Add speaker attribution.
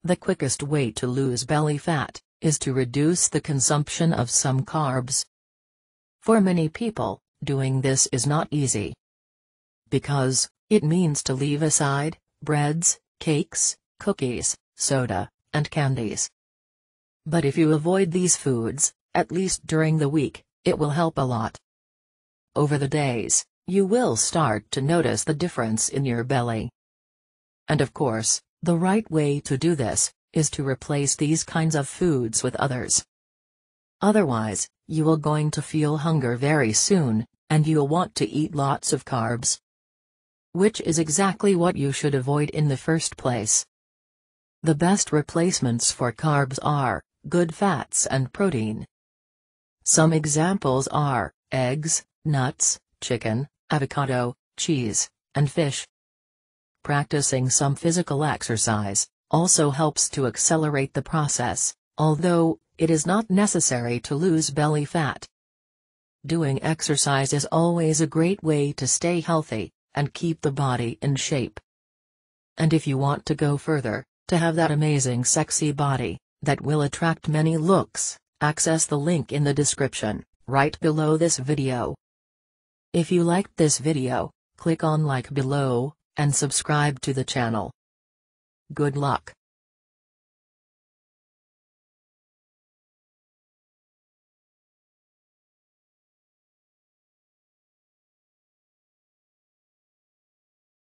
Speaker 1: The quickest way to lose belly fat is to reduce the consumption of some carbs. For many people, doing this is not easy. Because it means to leave aside breads, cakes, cookies, soda, and candies. But if you avoid these foods, at least during the week, it will help a lot. Over the days, you will start to notice the difference in your belly. And of course, the right way to do this is to replace these kinds of foods with others. Otherwise, you will going to feel hunger very soon, and you'll want to eat lots of carbs. Which is exactly what you should avoid in the first place. The best replacements for carbs are good fats and protein. Some examples are eggs, nuts, chicken, avocado, cheese, and fish. Practicing some physical exercise also helps to accelerate the process, although it is not necessary to lose belly fat. Doing exercise is always a great way to stay healthy and keep the body in shape. And if you want to go further, to have that amazing sexy body that will attract many looks, access the link in the description, right below this video. If you liked this video, click on like below, and subscribe to the channel. Good luck.